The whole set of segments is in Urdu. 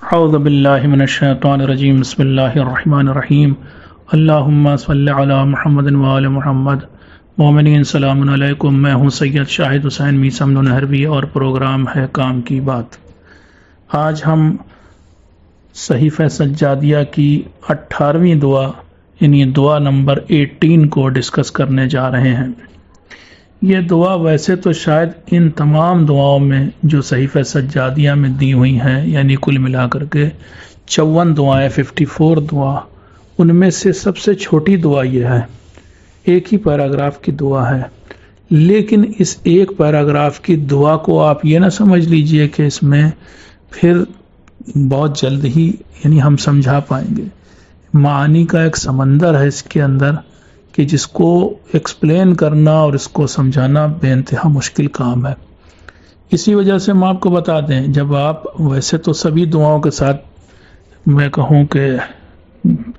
اعوذ باللہ من الشیطان الرجیم بسم اللہ الرحمن الرحیم اللہم صلی علی محمد وآل محمد مومنین سلام علیکم۔ میں ہوں سید شاہد حسین میثم نہروی اور پروگرام ہے کام کی بات۔ آج ہم صحیفہ سجادیہ کی 18ویں دعا یعنی دعا نمبر 18 کو ڈسکس کرنے جا رہے ہیں۔ یہ دعا ویسے تو شاید ان تمام دعاؤں میں جو صحیفہ سجادیہ میں دی ہوئی ہیں یعنی کل ملا کر کے 54 دعائیں 54 دعا، ان میں سے سب سے چھوٹی دعا یہ ہے، ایک ہی پیراگراف کی دعا ہے۔ لیکن اس ایک پیراگراف کی دعا کو آپ یہ نہ سمجھ لیجئے کہ اس میں پھر بہت جلد ہی یعنی ہم سمجھا پائیں گے۔ معانی کا ایک سمندر ہے اس کے اندر کہ جس کو ایکسپلین کرنا اور اس کو سمجھانا بے انتہا مشکل کام ہے۔ اسی وجہ سے ہم آپ کو بتا دیں، جب آپ ویسے تو سبھی دعاؤں کے ساتھ میں کہوں کہ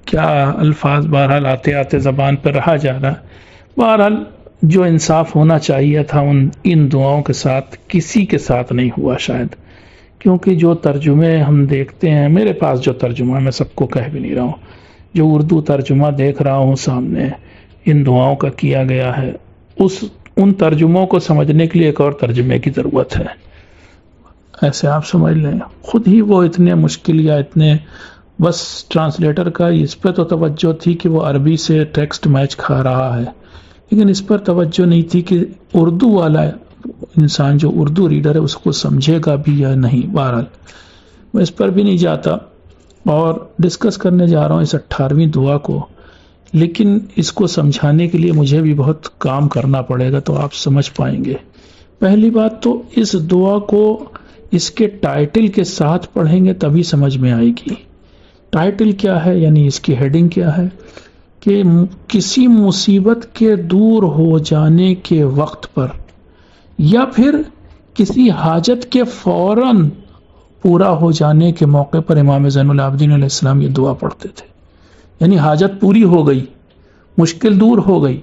کیا الفاظ بہرحال آتے آتے زبان پر رہا جا رہا ہے، بہرحال جو انصاف ہونا چاہیے تھا ان دعاؤں کے ساتھ کسی کے ساتھ نہیں ہوا شاید، کیونکہ جو ترجمے ہم دیکھتے ہیں، میرے پاس جو ترجمہ ہے میں سب کو کہہ بھی نہیں رہا ہوں، جو اردو ترجمہ دیکھ رہا ہوں سامنے ان دعاؤں کا کیا گیا ہے، ان ترجموں کو سمجھنے کے لیے ایک اور ترجمے کی ضرورت ہے۔ ایسے آپ سمجھ لیں خود ہی وہ اتنے مشکل یا اتنے، بس ٹرانسلیٹر کا اس پہ تو توجہ تھی کہ وہ عربی سے ٹیکسٹ میچ کھا رہا ہے، لیکن اس پر توجہ نہیں تھی کہ اردو والا انسان جو اردو ریڈر ہے اس کو سمجھے گا بھی یا نہیں۔ بہرحال میں اس پر بھی نہیں جاتا اور ڈسکس کرنے جا رہا ہوں اس 18ویں دعا کو، لیکن اس کو سمجھانے کے لیے مجھے بھی بہت کام کرنا پڑے گا، تو آپ سمجھ پائیں گے۔ پہلی بات تو اس دعا کو اس کے ٹائٹل کے ساتھ پڑھیں گے تبھی سمجھ میں آئے گی۔ ٹائٹل کیا ہے یعنی اس کی ہیڈنگ کیا ہے کہ کسی مصیبت کے دور ہو جانے کے وقت پر یا پھر کسی حاجت کے فوراً پورا ہو جانے کے موقع پر امام زین العابدین علیہ السلام یہ دعا پڑھتے تھے۔ یعنی حاجت پوری ہو گئی، مشکل دور ہو گئی،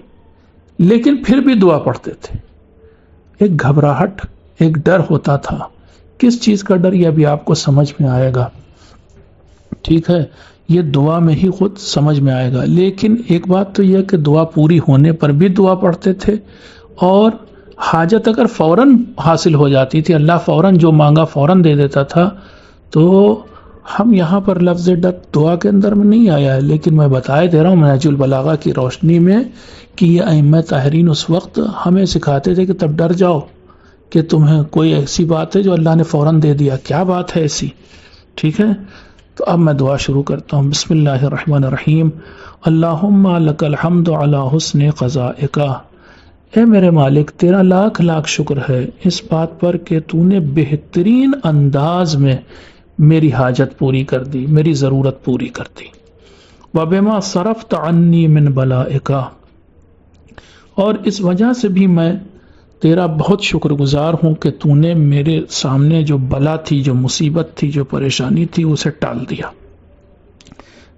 لیکن پھر بھی دعا پڑھتے تھے۔ ایک گھبراہٹ، ایک ڈر ہوتا تھا۔ کس چیز کا ڈر یہ ابھی آپ کو سمجھ میں آئے گا، ٹھیک ہے، یہ دعا میں ہی خود سمجھ میں آئے گا۔ لیکن ایک بات تو یہ کہ دعا پوری ہونے پر بھی دعا پڑھتے تھے، اور حاجت اگر فوراً حاصل ہو جاتی تھی، اللہ فوراً جو مانگا فوراً دے دیتا تھا، تو ہم یہاں پر لفظ ڈر دعا کے اندر میں نہیں آیا ہے، لیکن میں بتائے دے رہا ہوں نہج البلاغہ کی روشنی میں کہ یہ ائمہ طاہرین اس وقت ہمیں سکھاتے تھے کہ تب ڈر جاؤ کہ تمہیں کوئی ایسی بات ہے جو اللہ نے فوراً دے دیا، کیا بات ہے ایسی، ٹھیک ہے۔ تو اب میں دعا شروع کرتا ہوں۔ بسم اللہ الرحمن الرحیم۔ اللہم لک الحمد علی حسن قضائک، اے میرے مالک تیرا لاکھ لاکھ شکر ہے اس بات پر کہ تو نے بہترین انداز میں میری حاجت پوری کر دی، میری ضرورت پوری کر دی۔ وَبِمَا صَرَفْتَ عَنِّي مِنْ بَلَائِكَ، اور اس وجہ سے بھی میں تیرا بہت شکر گزار ہوں کہ تو نے میرے سامنے جو بلا تھی، جو مصیبت تھی، جو پریشانی تھی، اسے ٹال دیا۔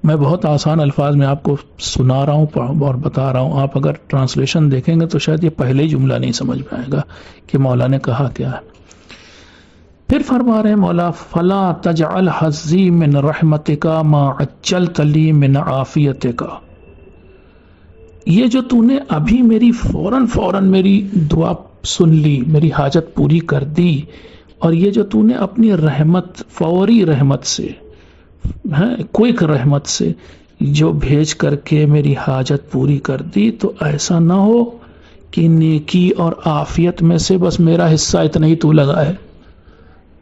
میں بہت آسان الفاظ میں آپ کو سنا رہا ہوں اور بتا رہا ہوں، آپ اگر ٹرانسلیشن دیکھیں گے تو شاید یہ پہلے ہی جملہ نہیں سمجھ میں آئے گا کہ مولا نے کہا کیا ہے۔ پھر فرما رہے ہیں مولا، فلا تجعل حظی من رحمتک ما عجلت لی من عافیتک، یہ جو تو نے ابھی میری فوراً میری دعا سن لی، میری حاجت پوری کر دی، اور یہ جو تو نے اپنی رحمت، فوری رحمت سے، کوئک رحمت سے جو بھیج کر کے میری حاجت پوری کر دی، تو ایسا نہ ہو کہ نیکی اور عافیت میں سے بس میرا حصہ اتنا ہی تو لگا ہے،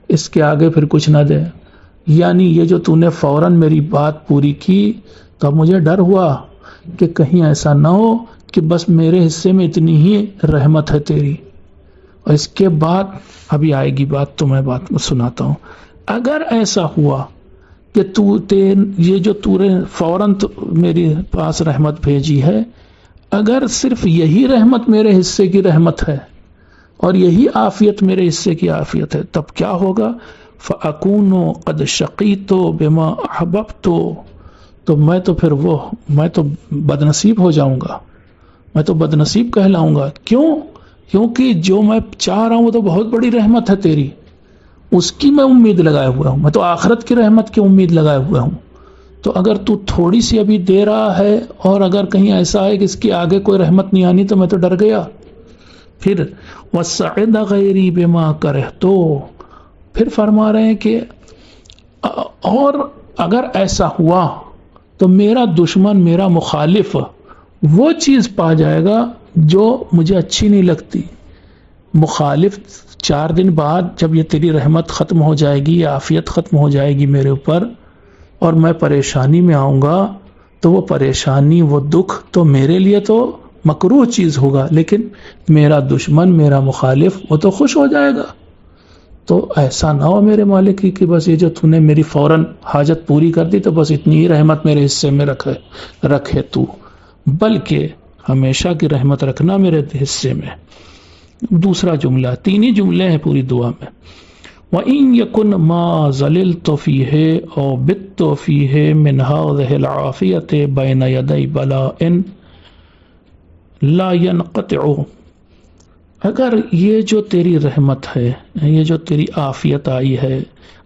اس کے آگے پھر کچھ نہ دے۔ یعنی یہ جو تو نے فوراً میری بات پوری کی، تو اب مجھے ڈر ہوا کہ کہیں ایسا نہ ہو کہ بس میرے حصے میں اتنی ہی رحمت ہے تیری، اور اس کے بعد ابھی آئے گی بات، تو میں بات سناتا ہوں۔ اگر ایسا ہوا کہ یہ جو تو نے فوراً میرے پاس رحمت بھیجی ہے، اگر صرف یہی رحمت میرے حصے کی رحمت ہے اور یہی عافیت میرے حصے کی عافیت ہے، تب کیا ہوگا؟ فَأَكُونُ قَدْ شَقِيتُ بِمَا أَحْبَبْتُ، تو میں تو بدنصیب ہو جاؤں گا، میں تو بدنصیب کہلاؤں گا۔ کیوں؟ کیونکہ جو میں چاہ رہا ہوں وہ تو بہت بڑی رحمت ہے تیری، اس کی میں امید لگائے ہوا ہوں، میں تو آخرت کی رحمت کی امید لگائے ہوا ہوں. تو اگر تو تھوڑی سی ابھی دے رہا ہے اور اگر کہیں ایسا ہے کہ اس کی آگے کوئی رحمت نہیں آنی تو میں تو ڈر گیا. پھر وَسَعِدَ غَيْرِي بِمَا كَرِهْتُ، پھر فرما رہے ہیں کہ اور اگر ایسا ہوا تو میرا دشمن، میرا مخالف وہ چیز پا جائے گا جو مجھے اچھی نہیں لگتی. مخالف 4 دن بعد جب یہ تیری رحمت ختم ہو جائے گی، یا عافیت ختم ہو جائے گی میرے اوپر اور میں پریشانی میں آؤں گا، تو وہ پریشانی، وہ دکھ تو میرے لیے تو مکروہ چیز ہوگا، لیکن میرا دشمن، میرا مخالف وہ تو خوش ہو جائے گا. تو ایسا نہ ہو میرے مالک کی کہ بس یہ جو تو نے میری فوراً حاجت پوری کر دی تو بس اتنی ہی رحمت میرے حصے میں رکھے تو، بلکہ ہمیشہ کی رحمت رکھنا میرے حصے میں. دوسرا جملہ، 3 ہی جملے ہیں پوری دعا میں. وَإِن يَكُنْ مَا ظَلِلْتُ فِيهِ أَوْ بِتُّ فِيهِ مِنْ هَذِهِ الْعَافِيَةِ بَيْنَ يَدَيْ بَلَاءٍ لَا يَنْقَطِعُ، اگر یہ جو تیری رحمت ہے، یہ جو تیری عافیت آئی ہے،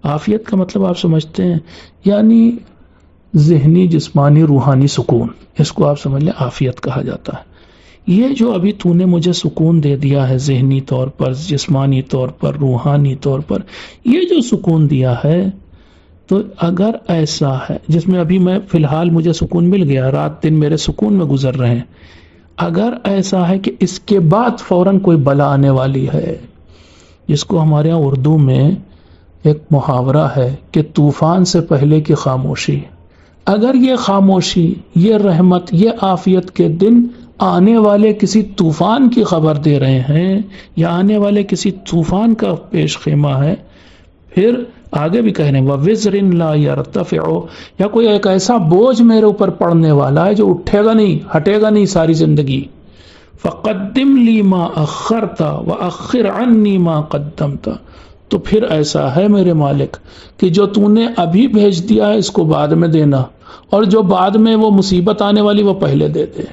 عافیت کا مطلب آپ سمجھتے ہیں یعنی ذہنی، جسمانی، روحانی سکون، اس کو آپ سمجھ لیں عافیت کہا جاتا ہے. یہ جو ابھی تو نے مجھے سکون دے دیا ہے، ذہنی طور پر، جسمانی طور پر، روحانی طور پر، یہ جو سکون دیا ہے، تو اگر ایسا ہے جس میں ابھی میں فی الحال مجھے سکون مل گیا، رات دن میرے سکون میں گزر رہے ہیں، اگر ایسا ہے کہ اس کے بعد فوراً کوئی بلا آنے والی ہے، جس کو ہمارے یہاں اردو میں ایک محاورہ ہے کہ طوفان سے پہلے کی خاموشی، اگر یہ خاموشی، یہ رحمت، یہ عافیت کے دن آنے والے کسی طوفان کی خبر دے رہے ہیں یا آنے والے کسی طوفان کا پیش خیمہ ہے، پھر آگے بھی کہہ رہے ہیں وَوِزْرٍ لَا يَرْتَفِعُ، یا کوئی ایک ایسا بوجھ میرے اوپر پڑنے والا ہے جو اٹھے گا نہیں، ہٹے گا نہیں ساری زندگی. فَقَدِّمْ لِي مَا أَخَّرْتَ وَأَخِّرْ عَنِّي مَا قَدَّمْتَ، تو پھر ایسا ہے میرے مالک کہ جو تو نے ابھی بھیج دیا ہے اس کو بعد میں دینا، اور جو بعد میں وہ مصیبت آنے والی وہ پہلے دے دے.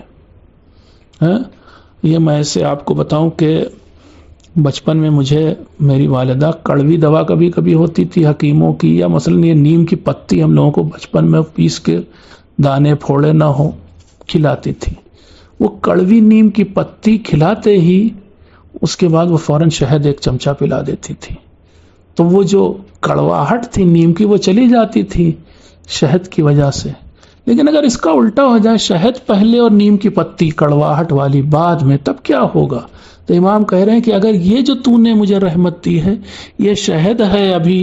یہ میں ایسے آپ کو بتاؤں کہ بچپن میں مجھے میری والدہ کڑوی دوا کبھی کبھی ہوتی تھی حکیموں کی، یا مثلا یہ نیم کی پتی ہم لوگوں کو بچپن میں پیس کے دانے پھوڑے نہ ہو کھلاتی تھی. وہ کڑوی نیم کی پتی کھلاتے ہی اس کے بعد وہ فوراً شہد 1 چمچہ پلا دیتی تھی، تو وہ جو کڑواہٹ تھی نیم کی وہ چلی جاتی تھی شہد کی وجہ سے. لیکن اگر اس کا الٹا ہو جائے، شہد پہلے اور نیم کی پتی کڑواہٹ والی بعد میں، تب کیا ہوگا؟ تو امام کہہ رہے ہیں کہ اگر یہ جو تو نے مجھے رحمت دی ہے، یہ شہد ہے ابھی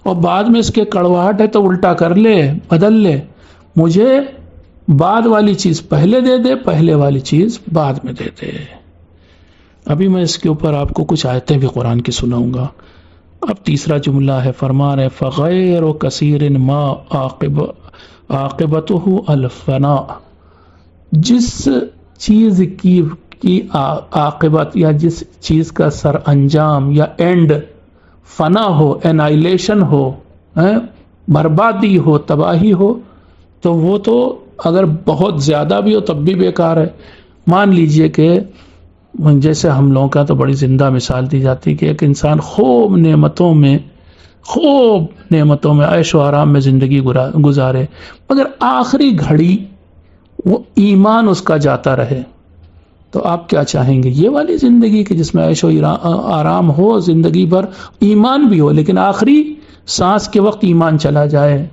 اور بعد میں اس کے کڑواہٹ ہے، تو الٹا کر لے، بدل لے، مجھے بعد والی چیز پہلے دے دے، پہلے والی چیز بعد میں دے دے. ابھی میں اس کے اوپر آپ کو کچھ آیتیں بھی قرآن کی سناؤں گا. اب تیسرا جملہ ہے، فرما رہے فغیر کثیر ما عاقبتہ الفناء، جس چیز کی عاقبت یا جس چیز کا سر انجام یا اینڈ فنا ہو، اینائلیشن ہو، بربادی ہو، تباہی ہو، تو وہ تو اگر بہت زیادہ بھی ہو تب بھی بیکار ہے. مان لیجئے کہ جیسے ہم لوگوں کا تو بڑی زندہ مثال دی جاتی کہ ایک انسان خوب نعمتوں میں عیش و آرام میں زندگی گزارے، مگر آخری گھڑی وہ ایمان اس کا جاتا رہے، تو آپ کیا چاہیں گے؟ یہ والی زندگی کہ جس میں عیش و آرام ہو زندگی بھر، ایمان بھی ہو، لیکن آخری سانس کے وقت ایمان چلا جائے،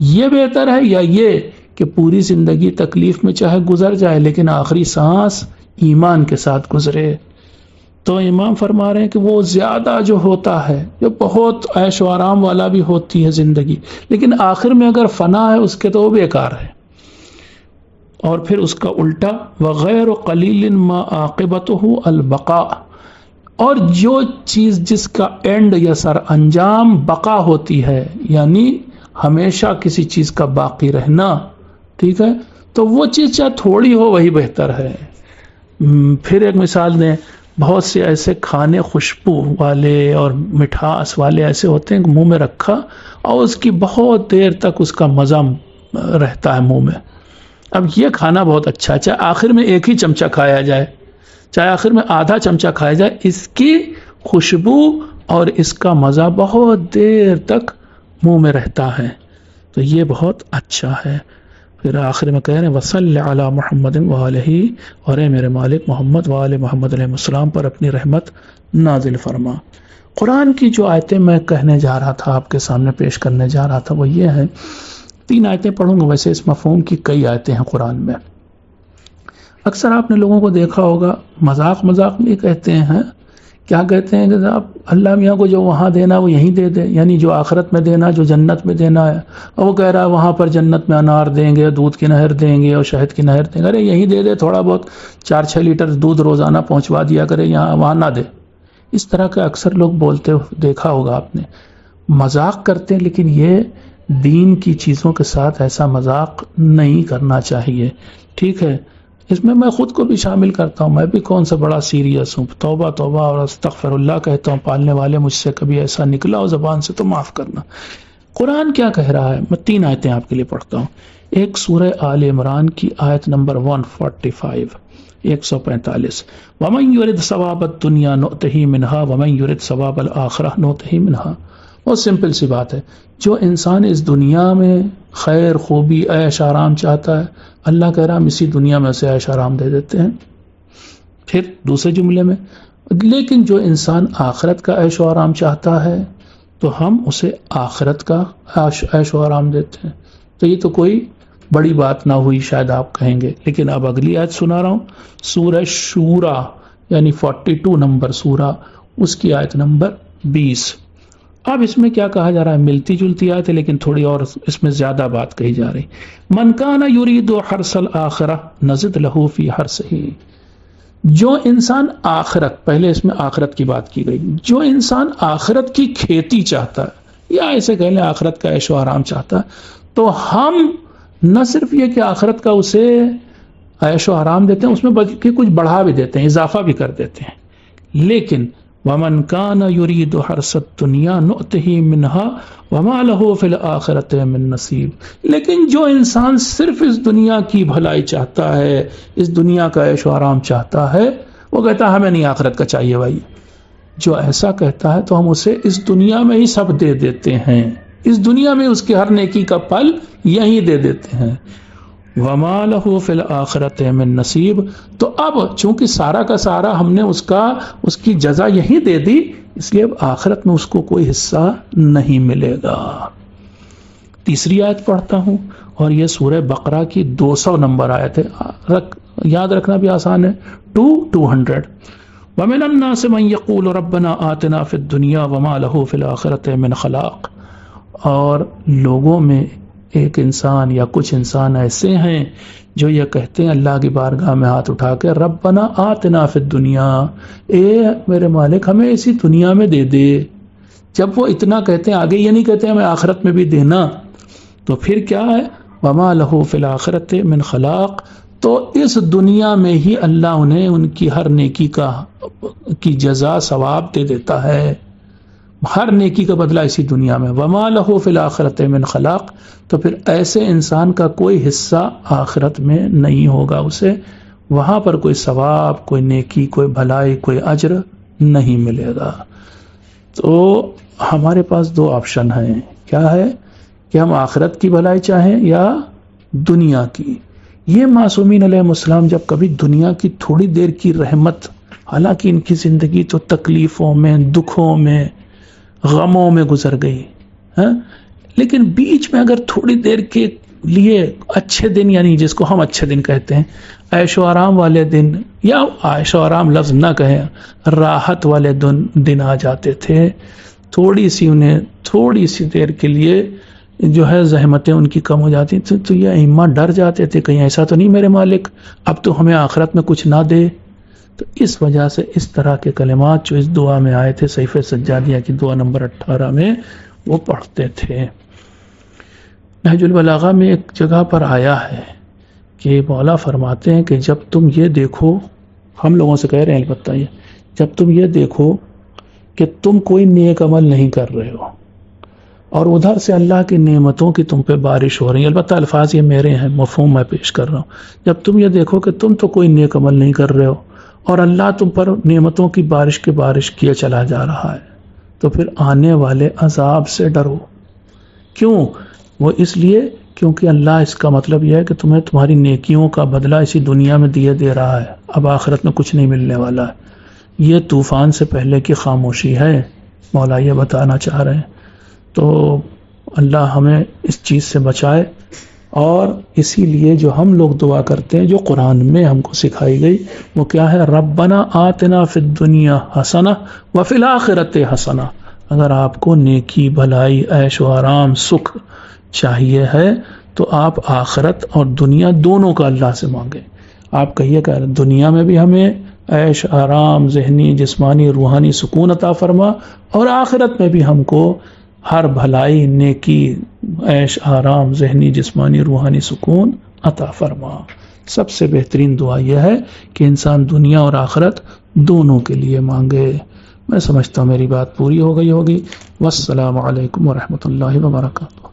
یہ بہتر ہے یا یہ کہ پوری زندگی تکلیف میں چاہے گزر جائے لیکن آخری سانس ایمان کے ساتھ گزرے؟ تو امام فرما رہے ہیں کہ وہ زیادہ جو ہوتا ہے، جو بہت عیش و آرام والا بھی ہوتی ہے زندگی، لیکن آخر میں اگر فنا ہے اس کے تو وہ بیکار ہے. اور پھر اس کا الٹا وغیر قلیل ما عاقبتہ البقاء، اور جو چیز جس کا اینڈ یا سر انجام بقا ہوتی ہے، یعنی ہمیشہ کسی چیز کا باقی رہنا، ٹھیک ہے، تو وہ چیز چاہے تھوڑی ہو وہی بہتر ہے. پھر ایک مثال دیں، بہت سے ایسے کھانے خوشبو والے اور مٹھاس والے ایسے ہوتے ہیں کہ منہ میں رکھا اور اس کی بہت دیر تک اس کا مزہ رہتا ہے منہ میں. اب یہ کھانا بہت اچھا ہے، چاہے آخر میں 1 ہی چمچہ کھایا جائے، چاہے آخر میں آدھا چمچہ کھایا جائے، اس کی خوشبو اور اس کا مزہ بہت دیر تک منہ میں رہتا ہے، تو یہ بہت اچھا ہے۔ پھر آخر میں کہہ رہے ہیں وصلی علی محمد وآلہ، اور اے میرے مالک محمد وآل محمد علیہ السلام پر اپنی رحمت نازل فرما۔ قرآن کی جو آیتیں میں کہنے جا رہا تھا، آپ کے سامنے پیش کرنے جا رہا تھا، وہ یہ ہیں، 3 آیتیں پڑھوں گا، ویسے اس مفہوم کی کئی آیتیں ہیں قرآن میں۔ اکثر آپ نے لوگوں کو دیکھا ہوگا مذاق میں کہتے ہیں، کیا کہتے ہیں کہ صاحب اللہ میاں کو جو وہاں دینا وہ یہیں دے دے، یعنی جو آخرت میں دینا، جو جنت میں دینا ہے، اور وہ کہہ رہا ہے وہاں پر جنت میں انار دیں گے، دودھ کی نہر دیں گے اور شہد کی نہر دیں گے، ارے یہیں دے دے، تھوڑا بہت 4-6 لیٹر دودھ روزانہ پہنچوا دیا کرے، یہاں وہاں نہ دے۔ اس طرح کے اکثر لوگ بولتے دیکھا ہوگا آپ نے، مذاق کرتے ہیں، لیکن یہ دین کی چیزوں کے ساتھ ایسا مذاق نہیں کرنا چاہیے، ٹھیک ہے؟ اس میں خود کو بھی شامل کرتا ہوں، میں بھی کون سا بڑا سیریس ہوں، توبہ توبہ اور استغفر اللہ کہتا ہوں، پالنے والے مجھ سے کبھی ایسا نکلا ہو زبان سے تو معاف کرنا۔ قرآن کیا کہہ رہا ہے؟ میں 3 آیتیں آپ کے لیے پڑھتا ہوں۔ ایک سورہ آل عمران کی آیت نمبر 145، 145، وَمَن يُرِدْ ثَوَابَ الدُّنْيَا نُؤْتِهِ مِنْهَا وَمَن يُرِدْ ثَوَابَ الْآخِرَةِ نُؤْتِهِ مِنْهَا۔ بہت سمپل سی بات ہے، جو انسان اس دنیا میں خیر خوبی عیش آرام چاہتا ہے، اللہ کہہ رہا ہم اسی دنیا میں اسے عیش آرام دے دیتے ہیں۔ پھر دوسرے جملے میں، لیکن جو انسان آخرت کا عیش و آرام چاہتا ہے تو ہم اسے آخرت کا عیش و آرام دیتے ہیں۔ تو یہ تو کوئی بڑی بات نہ ہوئی شاید آپ کہیں گے، لیکن اب اگلی آیت سنا رہا ہوں، سورہ شورا یعنی 42 نمبر سورہ، اس کی آیت نمبر 20۔ اب اس میں کیا کہا جا رہا ہے؟ ملتی جلتی آیت ہے لیکن تھوڑی اور اس میں زیادہ بات کہی جا رہی۔ من کان یرید حرث الآخرہ نزد لہ فی حرثہ، جو انسان آخرت، پہلے اس میں آخرت کی بات کی گئی، جو انسان آخرت کی کھیتی چاہتا ہے یا ایسے کہہ لیں آخرت کا عیش و آرام چاہتا ہے، تو ہم نہ صرف یہ کہ آخرت کا اسے عیش و آرام دیتے ہیں، اس میں بلکہ کچھ بڑھا بھی دیتے ہیں، اضافہ بھی کر دیتے ہیں۔ لیکن وَمَنْ كَانَ يُرِيدُ حَرْثَ الدُّنْيَا نُؤْتِهِ مِنْهَا وَمَا لَهُ فِي الْآخِرَةِ مِن نَصِيب، لیکن جو انسان صرف اس دنیا کی بھلائی چاہتا ہے، اس دنیا کا عیش و آرام چاہتا ہے، وہ کہتا ہے ہمیں نہیں آخرت کا چاہیے بھائی۔ جو ایسا کہتا ہے تو ہم اسے اس دنیا میں ہی سب دے دیتے ہیں، اس دنیا میں اس کی ہر نیکی کا پھل یہی دے دیتے ہیں۔ وَمَا لَهُ فِي الْآخِرَةِ مِن نَصِيب، تو اب چونکہ سارا کا سارا ہم نے اس کی جزا یہی دے دی، اس لیے اب آخرت میں اس کو کوئی حصہ نہیں ملے گا۔ تیسری آیت پڑھتا ہوں، اور یہ سورہ بقرہ کی 200 نمبر آیت ہے، یاد رکھنا بھی آسان ہے، 200۔ وَمِنَ النَّاسِ مَن يَقُولُ رَبَّنَا آتِنَا فِي الدُّنْيَا وَمَا لَهُ فِي الْآخِرَةِ مِنْ خَلَاقٍ، اور لوگوں میں ایک انسان یا کچھ انسان ایسے ہیں جو یہ کہتے ہیں اللہ کی بارگاہ میں ہاتھ اٹھا کے، ربنا آتنا فی الدنیا، اے میرے مالک ہمیں اسی دنیا میں دے دے۔ جب وہ اتنا کہتے ہیں، آگے یہ نہیں کہتے ہمیں آخرت میں بھی دینا، تو پھر کیا ہے؟ وما لہ فی الآخرۃ من خلاق، تو اس دنیا میں ہی اللہ انہیں ان کی ہر نیکی کی جزا ثواب دے دیتا ہے، ہر نیکی کا بدلہ اسی دنیا میں۔ وما لہ فی الآخرۃ من خلاق، تو پھر ایسے انسان کا کوئی حصہ آخرت میں نہیں ہوگا، اسے وہاں پر کوئی ثواب، کوئی نیکی، کوئی بھلائی، کوئی اجر نہیں ملے گا۔ تو ہمارے پاس 2 آپشن ہیں، کیا ہے کہ ہم آخرت کی بھلائی چاہیں یا دنیا کی۔ یہ معصومین علیہ السلام جب کبھی دنیا کی تھوڑی دیر کی رحمت، حالانکہ ان کی زندگی تو تکلیفوں میں، دکھوں میں، غموں میں گزر گئی، لیکن بیچ میں اگر تھوڑی دیر کے لیے اچھے دن، یعنی جس کو ہم اچھے دن کہتے ہیں، عیش و آرام والے دن، یا عیش و آرام لفظ نہ کہیں، راحت والے دن آ جاتے تھے، انہیں تھوڑی سی دیر کے لیے جو ہے زحمتیں ان کی کم ہو جاتی تھیں، تو یہ ائمہ ڈر جاتے تھے کہیں ایسا تو نہیں میرے مالک اب تو ہمیں آخرت میں کچھ نہ دے۔ تو اس وجہ سے اس طرح کے کلمات جو اس دعا میں آئے تھے، صحیفہ سجادیہ کی دعا نمبر 18 میں، وہ پڑھتے تھے۔ نہج البلاغہ میں ایک جگہ پر آیا ہے کہ مولا فرماتے ہیں کہ جب تم یہ دیکھو، ہم لوگوں سے کہہ رہے ہیں البتہ یہ، جب تم یہ دیکھو کہ تم کوئی نیک عمل نہیں کر رہے ہو اور ادھر سے اللہ کی نعمتوں کی تم پہ بارش ہو رہی ہے، البتہ الفاظ یہ میرے ہیں، مفہوم میں پیش کر رہا ہوں، جب تم یہ دیکھو کہ تم تو کوئی نیک عمل نہیں کر رہے ہو اور اللہ تم پر نعمتوں کی بارش کیے چلا جا رہا ہے، تو پھر آنے والے عذاب سے ڈرو. کیوں؟ وہ اس لیے کیونکہ اللہ اس کا مطلب یہ ہے کہ تمہیں تمہاری نیکیوں کا بدلہ اسی دنیا میں دے رہا ہے، اب آخرت میں کچھ نہیں ملنے والا ہے. یہ طوفان سے پہلے کی خاموشی ہے، مولا یہ بتانا چاہ رہے ہیں. تو اللہ ہمیں اس چیز سے بچائے، اور اسی لیے جو ہم لوگ دعا کرتے ہیں جو قرآن میں ہم کو سکھائی گئی وہ کیا ہے؟ ربنا آتنا فی الدنیا حسنہ وفی الآخرۃ حسنہ. اگر آپ کو نیکی، بھلائی، عیش و آرام، سکھ چاہیے ہے تو آپ آخرت اور دنیا دونوں کا اللہ سے مانگیں. آپ کہیے کہ دنیا میں بھی ہمیں عیش آرام، ذہنی، جسمانی، روحانی سکون عطا فرما، اور آخرت میں بھی ہم کو ہر بھلائی، نیکی، عیش آرام، ذہنی، جسمانی، روحانی سکون عطا فرما. سب سے بہترین دعا یہ ہے کہ انسان دنیا اور آخرت دونوں کے لیے مانگے. میں سمجھتا ہوں میری بات پوری ہو گئی ہوگی. والسلام علیکم ورحمۃ اللہ وبرکاتہ.